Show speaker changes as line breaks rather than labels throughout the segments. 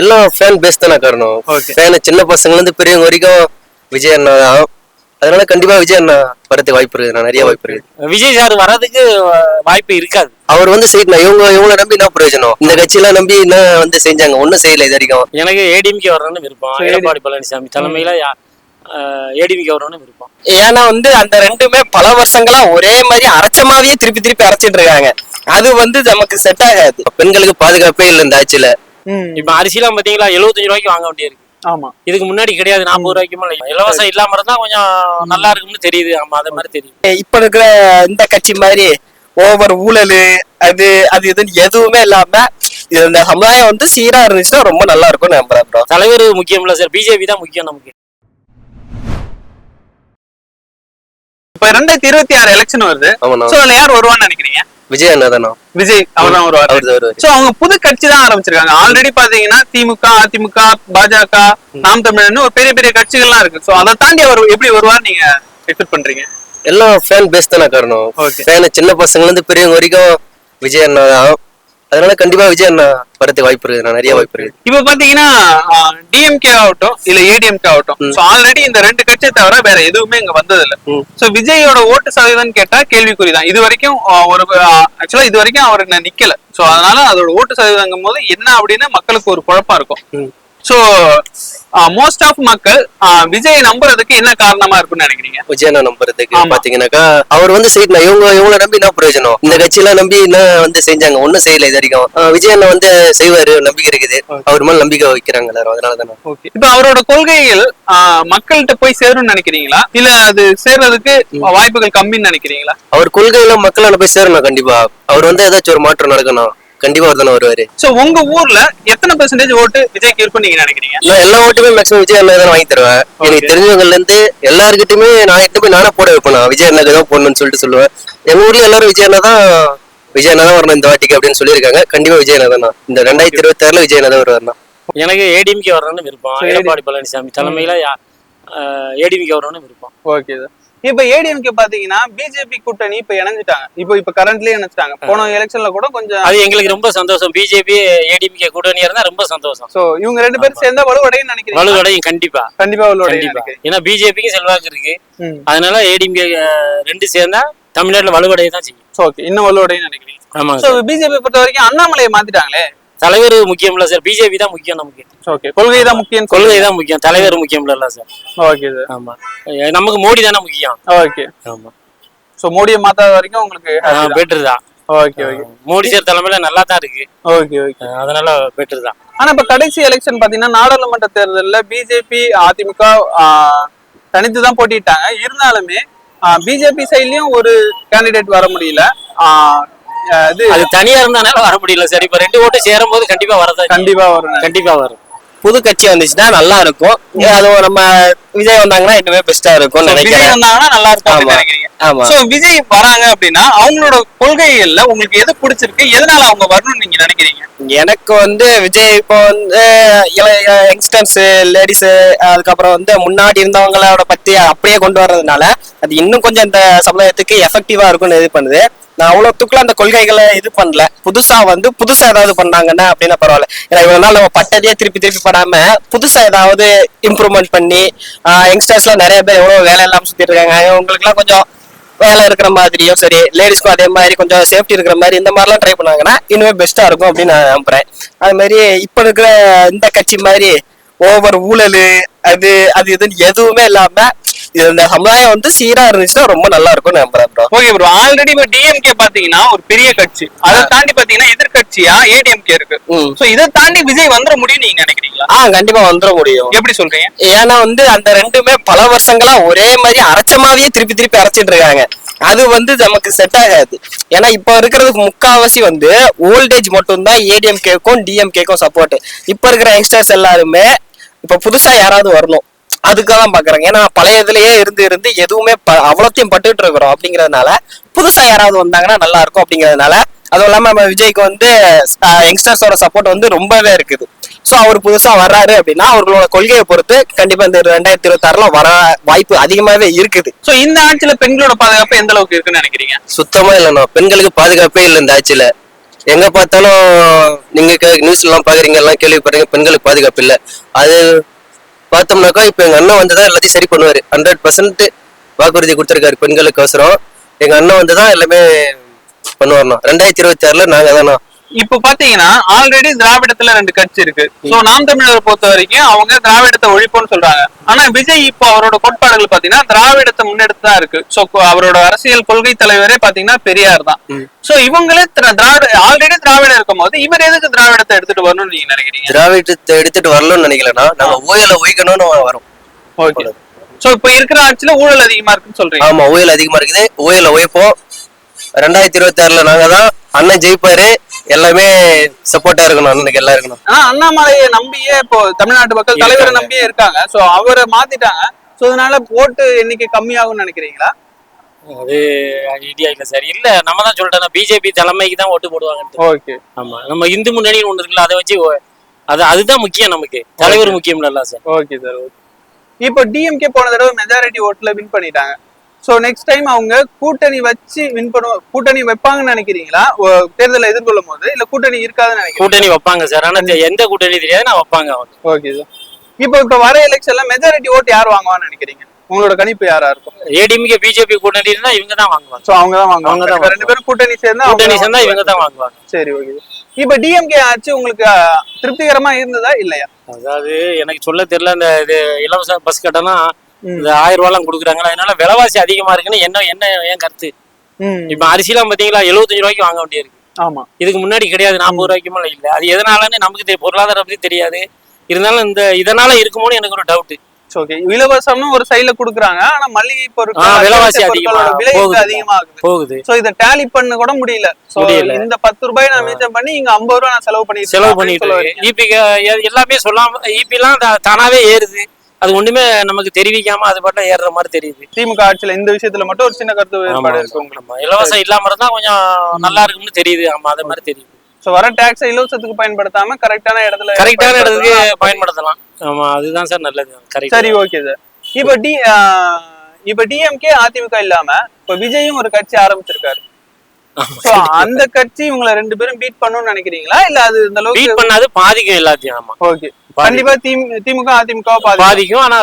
எல்லாம் fan base தானே காரணம். ஃபேன் சின்ன பசங்கள்ல இருந்து பெரியவங்க வரைக்கும் விஜய் அண்ணா தான். அதனால கண்டிப்பா விஜய் அண்ணா வரதுக்கு வாய்ப்பு இருக்கு, நிறைய வாய்ப்பு இருக்கு.
விஜய் சார் வர்றதுக்கு வாய்ப்பு இருக்காது.
அவர் வந்து செய்யணும். இவங்களை நம்பி என்ன பிரயோஜனம்? இந்த கட்சியெல்லாம் நம்பி என்ன வந்து செஞ்சாங்க? ஒன்னும் செய்யல இது வரைக்கும்.
எனக்கு ஏடிஎம்கே வரணும்னு விருப்பம். எடப்பாடி பழனிசாமி தலைமையில ஏடிஎம்கே வரணும்னு விருப்பம்.
ஏன்னா வந்து அந்த ரெண்டுமே பல வருஷங்களா ஒரே மாதிரி அரைச்சமாவே திருப்பி அரைச்சிட்டு இருக்காங்க. அது வந்து நமக்கு செட் ஆகாது.
பெண்களுக்கு பாதுகாப்பே இல்லை இந்த ஆட்சியில.
இப்ப அரிசிலாம் பாத்தீங்களா 75 ரூபாய்க்கு வாங்க வேண்டியிருக்கு.
ஆமா,
இதுக்கு முன்னாடி கிடையாது. 40 ரூபாய்க்கு இலவசம் இல்லாம இருந்தா கொஞ்சம் நல்லா இருக்கும்னு தெரியுது. ஆமா, அதே மாதிரி தெரியுது.
இப்ப இருக்கிற இந்த கட்சி மாதிரி ஓவர் ஊழல் அது இதுன்னு எதுவுமே இல்லாம இந்த சமுதாயம் வந்து சீரா இருந்துச்சுன்னா ரொம்ப நல்லா இருக்கும்னு நம்புறேன்.
தலைவர் முக்கியம் இல்ல சார், பிஜேபி தான் முக்கியம் நமக்கு.
இப்ப 2026 எலெக்ஷன் வருது. சோ அதுல யார் வருவான்னு நினைக்கிறீங்க?
விஜய் அண்ணா தானே.
விஜய் அவர் தான் வருவாரு. சோ அவங்க புது கட்சி தான் ஆரம்பிச்சிருக்காங்க. ஆல்ரெடி பாத்தீங்கன்னா திமுக, அதிமுக, பாஜக, நாம் தமிழர்னு ஒரு பெரிய பெரிய கட்சிகள்லாம் இருக்கு. சோ அதை தாண்டி அவர் எப்படி வருவார் நீங்க எக்ஸ்பெக்ட் பண்றீங்க?
எல்லாம் ஃபேன் பேஸ் தானே காரணம். ஃபேன் சின்ன பசங்கள்ல இருந்து பெரியவங்க வரைக்கும் விஜய் அண்ணா தான். அதனால கண்டிப்பா விஜய் அண்ணா வரதுக்கு வாய்ப்பு இருக்கு, நிறைய வாய்ப்பு இருக்கு.
இப்ப பாத்தீங்கன்னா டிஎம்கே ஆகட்டும் இல்ல ஏடிஎம்கே ஆகட்டும், சோ ஆல்ரெடி இந்த ரெண்டு கட்சியை தவிர வேற எதுவுமே இங்க வந்தது இல்ல. சோ விஜயோட ஓட்டு சதவீதம் கேட்டா கேள்விக்குறிதான். இது வரைக்கும் ஆக்சுவலா இது வரைக்கும் அவர் நிக்கல. சோ அதனால அதோட ஓட்டு சதவீதம் போது என்ன அப்படின்னு மக்களுக்கு ஒரு குழப்பம் இருக்கும். சோ மோஸ்ட் ஆஃப் மக்கள் விஜய் நம்புறதுக்கு என்ன காரணமா இருக்கும்னு நினைக்கிறீங்க?
விஜய் அண்ணா நம்புறதுக்கு பாத்தீங்கன்னாக்கா அவர் வந்து செய்யணும். இவங்களை நம்பி என்ன பிரயோஜனம்? இந்த கட்சியெல்லாம் நம்பி என்ன வந்து செஞ்சாங்க? ஒன்னும் செய்யல இது வரைக்கும். விஜய் அண்ணா வந்து செய்வாரு, நம்பிக்கை இருக்குது. அவர் மேல நம்பிக்கை வைக்கிறாங்க எல்லாரும். அதனாலதானே.
இப்ப அவரோட கொள்கைகள் மக்கள்கிட்ட போய் சேரும்னு நினைக்கிறீங்களா, இல்ல அது சேர்றதுக்கு வாய்ப்புகள் கம்மின்னு நினைக்கிறீங்களா?
அவர் கொள்கையில மக்களால போய் சேரணும். கண்டிப்பா அவர் வந்து ஏதாச்சும் ஒரு மாற்றம் நடக்கணும். கண்டிப்பா அவர் தானே வருவாரு.
சோ உங்க ஊர்ல எத்தனை பெர்சன்டேஜ் ஓட்டு விஜய்க்கு இருக்கும் நீங்க நினைக்கிறீங்க?
நான் எல்லா ஓட்டுமே மேக்ஸிமம் விஜய் அண்ணா தான் வாங்கி தருவேன். எனக்கு தெரிஞ்சவங்கல இருந்து எல்லாருக்கிட்டுமே நானே போட வைப்பேன். விஜய் அண்ணாக்கு தான் போடணும்னு சொல்லுவேன். எங்க ஊர்ல எல்லாரும் விஜய் அண்ணா தான் வரணும் இந்த வாட்டிக்கு அப்படின்னு சொல்லியிருக்காங்க. கண்டிப்பா விஜய் அண்ணா தான். இந்த 2026 விஜய் அண்ணா தான் வருவாருன்னா.
எனக்கு ஏடிஎம்கே வரணும்னு விருப்பம். எடப்பாடி பழனிசாமி தலைமையில ஏடிஎம்கே வரணும்னு விருப்பம்.
Okay sir. இப்ப ஏடிஎம்கே பாத்தீங்கன்னா பிஜேபி கூட்டணி இப்ப இணைஞ்சிட்டாங்க. இப்ப கரண்ட்லயே இணைச்சிட்டாங்க. போன எலெக்ஷன்ல கூட கொஞ்சம்
அது எங்களுக்கு ரொம்ப சந்தோஷம். பிஜேபி ஏடிஎம்கே கூட்டணியா இருந்தா ரொம்ப சந்தோஷம்.
சோ இவங்க ரெண்டு பேரும் சேர்ந்தா வலுவடையும் நினைக்கிறேன்.
வலுவடையும் கண்டிப்பா
வலுவடையும்.
ஏன்னா பிஜேபிக்கு செல்வாக்கு இருக்கு. அதனால ஏடிஎம்கே ரெண்டு சேர்ந்தா தமிழ்நாட்டுல வலுவடைய தான் செய்யும்.
ஓகே, இன்னும் வலுவடையும் நினைக்கிறீங்க? ஆமா. சோ பிஜேபி பொறுத்த வரைக்கும் அண்ணாமலையை மாத்திட்டாங்களே.
தலைவர் முக்கியம் இல்ல சார், பிஜேபி தான் முக்கியம் நமக்கு.
ஓகே, கொள்கை தான் முக்கியம்.
தலைவர் முக்கியம் இல்ல சார்.
Okay sir.
ஆமா, நமக்கு மோடி தானே முக்கியம்.
ஓகே, ஆமா. சோ மோடியை மாத்தாத வரைக்கும் உங்களுக்கு
பெட்டர் தான்.
Okay okay.
மோடி சார் தலைமையில நல்லா தான் இருக்கு.
ஓகே ஓகே,
அதனால பெட்டர் தான்.
ஆனா இப்ப கடைசி எலெக்ஷன் பாத்தீங்கன்னா நாடாளுமன்ற தேர்தல்ல பிஜேபி அதிமுக தனித்து தான் போட்டிட்டாங்க. இருந்தாலுமே பிஜேபி சைட்லயும் ஒரு கேண்டிடேட் வர முடியல.
அது தனியா இருந்தாலும் வர முடியல சார். இப்ப ரெண்டு ஓட்டு சேரும் போது கண்டிப்பா வரதான். கண்டிப்பா வரும்.
புது கட்சி வந்துச்சுன்னா நல்லா இருக்கும். அதுவும் நம்ம விஜய் வந்தாங்கன்னா இன்னுமே பெஸ்டா இருக்கும் நினைக்கிறேன்.
வந்தாங்கன்னா நல்லா இருக்கும் நினைக்கிறீங்க? சோ விஜய் வராங்க அப்படின்னா அவங்களோட கொள்கைகள்ல உங்களுக்கு எது பிடிச்சிருக்கு, எதனால அவங்க வரணும்னு நீங்க நினைக்கிறீங்க?
எனக்கு வந்து விஜய் இப்போ வந்து யங்ஸ்டர்ஸ், லேடிஸ், அதுக்கப்புறம் வந்து முன்னாடி இருந்தவங்களோட பத்தி அப்படியே கொண்டு வர்றதுனால அது இன்னும் கொஞ்சம் இந்த சமுதாயத்துக்கு எஃபெக்டிவா இருக்கும்னு இது பண்ணுது. நான் அவ்வளவுக்குள்ள அந்த கொள்கைகளை இது பண்ணல. புதுசா ஏதாவது பண்ணாங்கன்னா அப்படின்னா பரவாயில்ல. ஏன்னா இவ்வளவு நாள் நம்ம பட்டதையே திருப்பி படாம புதுசா ஏதாவது இம்ப்ரூவ்மெண்ட் பண்ணி யங்ஸ்டர்ஸ் எல்லாம் நிறைய பேர் எவ்வளவு வேலை இல்லாம சுத்திட்டு இருக்காங்க. உங்களுக்கு எல்லாம் கொஞ்சம் வேலை இருக்கிற மாதிரியும் சரி, லேடிஸ்க்கும் அதே மாதிரி கொஞ்சம் சேஃப்டி இருக்கிற மாதிரி இந்த மாதிரிலாம் ட்ரை பண்ணாங்கன்னா இன்னுமே பெஸ்டா இருக்கும் அப்படின்னு நான் நம்புறேன். அது மாதிரி இப்ப இருக்கிற இந்த கட்சி மாதிரி ஓவர் ஊழல் அது இதுன்னு எதுவுமே இல்லாம இந்த சமுதாயம் வந்து சீரா இருந்துச்சுன்னா ரொம்ப நல்லா இருக்கும்னு நம்புறேன் ப்ரோ.
Okay bro. ஆல்ரெடி இப்ப டிஎம்கே பாத்தீங்கன்னா ஒரு பெரிய கட்சி, அதை தாண்டி பாத்தீங்கன்னா எதிர்கட்சியா ஏடிஎம்கே இருக்கு. சோ இதை தாண்டி விஜய் வந்துட முடியும் நீங்க நினைக்கிறீங்களா?
கண்டிப்பா வந்துட முடியும்.
எப்படி சொல்றீங்க?
ஏன்னா வந்து அந்த ரெண்டுமே பல வருஷங்களா ஒரே மாதிரி அரைச்சமாவே திருப்பி அரைச்சிட்டு இருக்காங்க. அது வந்து நமக்கு செட் ஆகாது. ஏன்னா இப்ப இருக்கிறதுக்கு முக்காவாசி வந்து ஓல்டேஜ் மட்டும் தான் ஏடிஎம்கேக்கும் டிஎம்கேக்கும் சப்போர்ட். இப்ப இருக்கிற யங்ஸ்டர்ஸ் எல்லாருமே இப்ப புதுசா யாராவது வரணும் அதுக்காக தான் பாக்குறாங்க. ஏன்னா பழைய இதுலயே இருந்து எதுவுமே அவ்வளோத்தையும் பட்டுட்டு இருக்கிறோம். அப்படிங்கறதுனால புதுசா யாராவது வந்தாங்கன்னா நல்லா இருக்கும் அப்படிங்கறதுனால. அதுவும் இல்லாம நம்ம விஜய்க்கு வந்து யங்ஸ்டர்ஸோட சப்போர்ட் வந்து ரொம்பவே இருக்குது. சோ அவர் புதுசா வர்றாரு அப்படின்னா அவர்களோட கொள்கையை பொறுத்து கண்டிப்பா இந்த 2026 வர வாய்ப்பு அதிகமாவே இருக்குது.
சோ இந்த ஆட்சியில பெண்களோட பாதுகாப்பு எந்த அளவுக்கு இருக்குன்னு நினைக்கிறீங்க?
சுத்தமா இல்லைண்ணா. பெண்களுக்கு பாதுகாப்பே இல்லை இந்த ஆட்சியில. எங்க பார்த்தாலும் நீங்க நியூஸ்ல எல்லாம் பாக்குறீங்க, எல்லாம் கேள்விப்படுறீங்க, பெண்களுக்கு பாதுகாப்பு இல்ல. அது பார்த்தோம்னாக்கா இப்ப எங்க அண்ணன் வந்துதான் எல்லாத்தையும் சரி பண்ணுவாரு. 100% வாக்குறுதி கொடுத்திருக்காரு பெண்களுக்கு அவசரம். எங்க அண்ணன் வந்துதான் எல்லாமே பண்ணுவார்ண்ணா. 2026 நாங்க தானா.
இப்ப பாத்தீங்கன்னா ஆல்ரெடி திராவிடத்துல 2 கட்சி இருக்கு. சோ நாம் தமிழரை பொறுத்த வரைக்கும் அவங்க திராவிடத்தை ஒழிப்போம்னு சொல்றாங்க. ஆனா விஜய் இப்போ அவரோட கோட்பாடுகள் பாத்தீங்கன்னா திராவிடத்தை முன்னெடுத்து தான் இருக்கு. சோ அவரோட அரசியல் கொள்கை தலைவரே பாத்தீங்கன்னா பெரியார் தான். சோ இவங்களே ஆல்ரெடி திராவிடம் இருக்கும் போது இவர் எதுக்கு திராவிடத்தை எடுத்துட்டு வரணும்னு நீங்க நினைக்கிறீங்க?
திராவிடத்தை எடுத்துட்டு வரணும்னு நினைக்கலன்னா நாங்க ஊழலை ஒழிக்கணும்னு வரோம்.
ஓகே. சோ இப்ப இருக்கிற ஆட்சியில ஊழல் அதிகமா இருக்குன்னு சொல்றீங்க?
ஆமா, ஊழல் அதிகமா இருக்குது. ஊழலை ஒழிப்போம். 2026 நாங்க தான். அண்ணன் ஜெயிப்பாரு. எல்லாமே சப்போர்ட்டா இருக்கணும் அண்ணனுக்கு, எல்லாம் இருக்கணும்.
அண்ணாமலையை நம்பியே இப்போ தமிழ்நாட்டு மக்கள் தலைவரை நம்பியே இருக்காங்க. சோ அவரை மாத்திட்டாங்க. சோ அதனால ஓட்டு எண்ணிக்கை கம்மியாகும்னு நினைக்கிறீங்களா?
அது ஐடியா இல்ல சார். இல்ல நம்ம தான் சொல்லிட்டோம், பிஜேபி தலைமைக்கு தான் ஓட்டு போடுவாங்க.
ஓகே.
ஆமா, நம்ம இந்து முன்னணின்னு ஒண்ணு இருக்குல்ல, அதை வச்சு அதுதான் முக்கியம் நமக்கு. தலைவர் முக்கியம் இல்ல சார்.
Okay sir. இப்போ டிஎம்கே போன தடவை மெஜாரிட்டி ஓட்டுல வின் பண்ணிட்டாங்க. சோ நெக்ஸ்ட் டைம் அவங்க கூட்டணி வச்சு வின் பண்ணுவோம், கூட்டணி வைப்பாங்கன்னு நினைக்கிறீங்களா தேர்தலை எதிர்கொள்ளும் போது? இல்ல கூட்டணி இருக்காதுன்னு நினைக்கிறீங்க?
கூட்டணி வைப்பாங்க சார். ஆனா எந்த கூட்டணி தெரியாது, நான் வைப்பாங்க அவங்க.
Okay sir. இப்ப வர எலெக்ஷன்ல மெஜாரிட்டி ஓட்டு யார் வாங்குவான்னு நினைக்கிறீங்க? உங்களோட கணிப்பு யாரா இருக்கும்?
ஏடிஎம்கே பிஜேபி கூட்டணி இருந்தா இவங்க தான் வாங்குவாங்க.
சோ அவங்க தான் வாங்குவாங்க. 2 பேரும் கூட்டணி சேர்ந்தா
இவங்க தான் வாங்குவாங்க.
சரி, ஓகே. இப்ப டிஎம்கே ஆச்சு உங்களுக்கு திருப்திகரமா இருந்ததா இல்லையா?
அதாவது எனக்கு சொல்ல தெரியல. இந்த இது இலவச பஸ் கட்டணம் இந்த 1000 ரூபாய் எல்லாம் கொடுக்குறாங்களா, அதனால விலைவாசி அதிகமா இருக்குன்னு என்ன ஏன் கருத்து? இப்ப அரிசிலாம் பாத்தீங்களா 75 ரூபாய்க்கு வாங்க வேண்டியிருக்கு.
ஆமா, இதுக்கு
முன்னாடி கிடையாது, 40 ரூபாய்க்குமே இல்ல. அது எதனாலன்னு நமக்கு பொருளாதார பத்தி தெரியாது. இருந்தாலும் இதனால இருக்குமோன்னு எனக்கு ஒரு டவுட்.
ஓகே. இலவசம்னு ஒரு சைடுல குடுக்குறாங்க, ஆனா மளிகை பொருட்கள்
விலைவாசி
அதிகமா போகுது. சோ இத டேலி பண்ண கூட முடியல. இந்த 10 ரூபாய் நான் மிச்சம் பண்ணி இங்க 50 ரூபாய் நான் செலவு பண்ணிட்டு
ஈபி எல்லாமே சொல்லாம ஈபி எல்லாம் தானாவே ஏறுது. அது ஒண்ணுமே நமக்கு தெரிவிக்காம அது பாட்டு ஏறுற மாதிரி தெரியுது.
திமுக ஆட்சியில இந்த விஷயத்துல மட்டும் ஒரு சின்ன கருத்து வேறுபாடு இருக்கு உங்களுக்கு.
இலவசம் இல்லாம இருந்தா கொஞ்சம் நல்லா இருக்கும்னு தெரியுது. ஆமா, அது மாதிரி தெரியுது.
சோ வர டாக்ஸ் இலவசத்துக்கு பயன்படுத்தாம கரெக்டான இடத்துக்கு
பயன்படுத்தலாம். ஆமா, அதுதான் சார் நல்லது.
சரி, ஓகே சார். இப்ப டிஎம்கே அதிமுக இல்லாம இப்ப விஜயும் ஒரு கட்சி ஆரம்பிச்சிருக்காரு. அந்த கட்சி உங்களை 2 பேரும் பீட் பண்ணணும்னு நினைக்கிறீங்களா? இல்ல அது இந்த அளவுக்கு
பீட் பண்ணாது பாதிக்கும் எல்லாத்தையும். ஆமா,
ஓகே. கண்டிப்பா திமுக அதிமுக
பாதிக்கும். ஆனா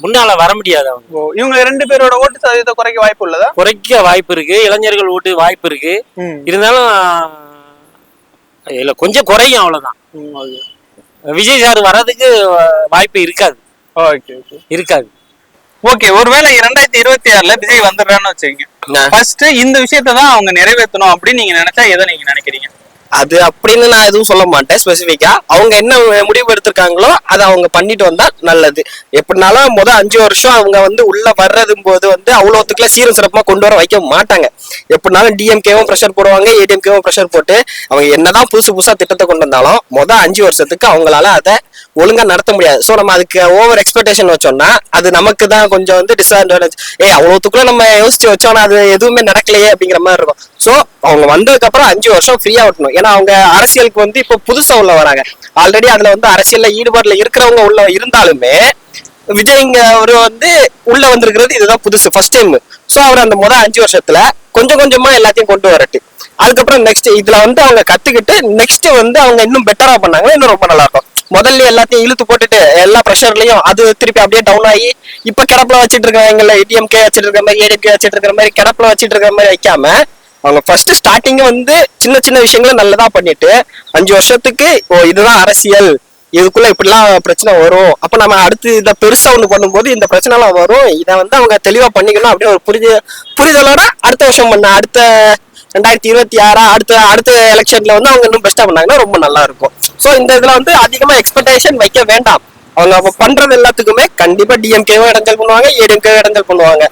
முன்னால வர முடியாது. அவங்க
இவங்க 2 பேரோட ஓட்டு சதவீதத்தை குறைக்க வாய்ப்பு உள்ளதா?
குறைக்க வாய்ப்பு இருக்கு. இளைஞர்கள் ஓட்டு வாய்ப்பு இருக்கு. இருந்தாலும் இல்ல கொஞ்சம் குறையும், அவ்வளவுதான். விஜய் சார் வர்றதுக்கு வாய்ப்பு இருக்காது. இருக்காது.
ஓகே. ஒருவேளை 2026 விஜய் வந்துடுறான்னு வச்சுக்கோங்க, ஃபர்ஸ்ட் இந்த விஷயத்தான் அவங்க நிறைவேற்றணும் அப்படின்னு நீங்க நினைச்சா எதை நீங்க நினைக்கிறீங்க?
அது அப்படின்னு நான் எதுவும் சொல்ல மாட்டேன் ஸ்பெசிபிக்கா. அவங்க என்ன முடிவு எடுத்திருக்காங்களோ அதை அவங்க பண்ணிட்டு வந்தா நல்லது. எப்படினாலும் 5 வருஷம் அவங்க உள்ள வர்றதும் போது அவ்வளோத்துக்குள்ள சீரும் சிறப்பா கொண்டு வர வைக்க மாட்டாங்க. எப்படினாலும் டிஎம்கேவும் ப்ரெஷர் போடுவாங்க, ஏடிஎம்கேவும் ப்ரெஷர் போட்டு அவங்க என்னதான் புதுசா திட்டத்தை கொண்டு வந்தாலும் 5 வருஷத்துக்கு அவங்களால அதை ஒழுங்கா நடத்த முடியாது. சோ நம்ம அதுக்கு ஓவர் எக்ஸ்பெக்டேஷன் வச்சோம்னா அது நமக்கு தான் கொஞ்சம் டிஸ்அட்வான்டேஜ். அவ்வளவுக்குள்ள நம்ம யோசிச்சு வச்சோம்னா அது எதுவுமே நடக்கலையே அப்படிங்கிற மாதிரி இருக்கும். சோ அவங்க வந்ததுக்கு அப்புறம் 5 வருஷம் ஃப்ரீயா விட்டணும். ஏன்னா அவங்க அரசியலுக்கு இப்ப புதுசா உள்ள வராங்க. ஆல்ரெடி அதுல அரசியல்ல ஈடுபாடுல இருக்கிறவங்க உள்ள இருந்தாலுமே விஜய் இங்க அவரு உள்ள வந்திருக்கிறது இதுதான் புதுசு, ஃபர்ஸ்ட் டைம். சோ அவர் அந்த 5 வருஷத்துல கொஞ்சம் கொஞ்சமா எல்லாத்தையும் கொண்டு வரட்டு. அதுக்கப்புறம் நெக்ஸ்ட் இதுல அவங்க கத்துக்கிட்டு நெக்ஸ்ட் அவங்க இன்னும் பெட்டரா பண்ணாங்க, இன்னும் ரொம்ப நல்லா இருக்கும். முதல்ல எல்லாத்தையும் இழுத்து போட்டுட்டு எல்லா ப்ரெஷர்லயும் அது திருப்பி அப்படியே டவுன் ஆகி இப்ப கிடப்புல வச்சிட்டு இருக்காங்க. டிஎம்கே வச்சிட்டு இருக்கிற மாதிரி, ஏடிஎம்கே வச்சிட்டு இருக்கிற மாதிரி, கிடப்புல வச்சிட்டு இருக்கிற மாதிரி வைக்காம அவங்க ஃபர்ஸ்ட் ஸ்டார்டிங் சின்ன சின்ன விஷயங்களை நல்லதா பண்ணிட்டு 5 வருஷத்துக்கு இதுதான் அரசியல், இதுக்குள்ள இப்படிலாம் பிரச்சனை வரும், அப்ப நம்ம அடுத்து இதை பெருசா ஒண்ணு பண்ணும்போது இந்த பிரச்சனை எல்லாம் வரும், இதை அவங்க தெளிவா பண்ணிக்கணும் அப்படின்னு ஒரு புரிதலோட அடுத்த வருஷம் அடுத்த 2026 அடுத்த எலெக்ஷன்ல அவங்க இன்னும் பெஸ்டா பண்ணாங்கன்னா ரொம்ப நல்லா இருக்கும். சோ இந்த இதுல அதிகமா எக்ஸ்பெக்டேஷன் வைக்க வேண்டாம். அவங்க பண்றது எல்லாத்துக்குமே கண்டிப்பா டிஎம்கேவும் இடைஞ்சல் பண்ணுவாங்க, ஏடிஎம்கேவும் இடைஞ்சல் பண்ணுவாங்க.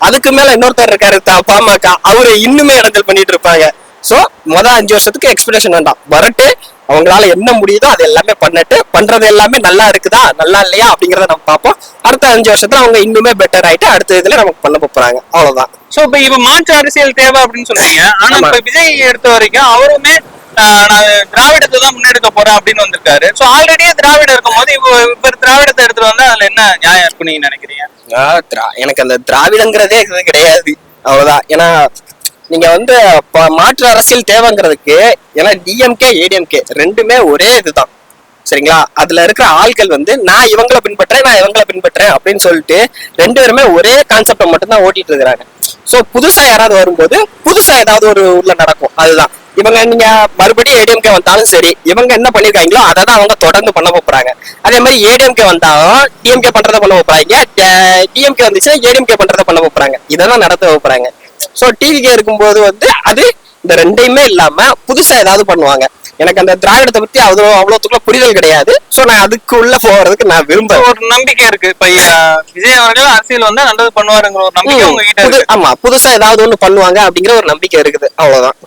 அதுக்கு மேல இன்னொருத்தர் இருக்காரு பாமக, அவரு இன்னுமே இடைஞ்சல் பண்ணிட்டு இருப்பாங்க. சோ 5 வருஷத்துக்கு எக்ஸ்பெக்டேஷன் வேண்டாம். வரட்டு அவங்களால என்ன முடியுதோ அது எல்லாமே பண்ணிட்டு பண்றது எல்லாமே நல்லா இருக்குதா நல்லா இல்லையா அப்படிங்கறத நம்ம பார்ப்போம். அடுத்த 5 வருஷத்துல அவங்க இன்னுமே பெட்டர் ஆயிட்டு அடுத்த இதுல நமக்கு பண்ண போறாங்க. அவ்வளவுதான்.
சோ இப்ப மாற்று அரசியல் தேவை அப்படின்னு சொல்றீங்க. ஆனா இப்ப விஜய் எடுத்த வரைக்கும் அவருமே நான் திராவிடத்தை தான் முன்னெடுக்க போறேன் அப்படின்னு வந்திருக்காரு. சோ ஆல்ரெடியே திராவிடம் இருக்கும் போது இப்ப திராவிடத்தை எடுத்துட்டு வந்தா அதுல என்ன நியாயம் இருக்குன்னு நீங்க நினைக்கிறீங்க?
எனக்கு அந்த திராவிடங்கிறதே இது கிடையாது, அவ்வளவுதான். ஏன்னா நீங்க வந்து மாற்று அரசியல் தேவைங்கிறதுக்கு, ஏன்னா டிஎம்கே ஏடிஎம்கே ரெண்டுமே ஒரே இதுதான் சரிங்களா. அதுல இருக்கிற ஆட்கள் வந்து நான் இவங்களை பின்பற்றேன் அப்படின்னு சொல்லிட்டு ரெண்டு பேருமே ஒரே கான்செப்டை மட்டும்தான் ஓட்டிட்டு இருக்கிறாங்க. சோ புதுசா யாராவது வரும்போது புதுசா ஏதாவது ஒரு ஊர்ல நடக்கும். அதுதான் இவங்க, நீங்க மறுபடியும் ஏடிஎம்கே வந்தாலும் சரி, இவங்க என்ன பண்ணிருக்காங்களோ அதை தான் அவங்க தொடர்ந்து பண்ண போறாங்க. அதே மாதிரி ஏடிஎம்கே வந்தாலும் டிஎம்கே பண்றதை பண்ண போறாங்க, டிஎம்கே வந்துச்சுன்னா ஏடிஎம்கே பண்றதை பண்ண போறாங்க. இதெல்லாம் நடத்த போறாங்க. சோ டிவிகே இருக்கும்போது வந்து அது இந்த ரெண்டையுமே இல்லாம புதுசா ஏதாவது பண்ணுவாங்க. எனக்கு அந்த திராவிடத்தை பத்தி அவ்வளவுக்குள்ள புரிதல் கிடையாது. சோ நான் அதுக்குள்ள போறதுக்கு நான் விரும்புறேன்.
ஒரு நம்பிக்கை இருக்கு. இப்ப விஜய் அவர்கள் அரசியல் வந்து நல்லது பண்ணுவாருங்கிற ஒரு நம்பிக்கை உங்ககிட்ட இருக்கு.
ஆமா, புதுசா ஏதாவது ஒண்ணு பண்ணுவாங்க அப்படிங்கிற ஒரு நம்பிக்கை இருக்குது, அவ்வளவுதான்.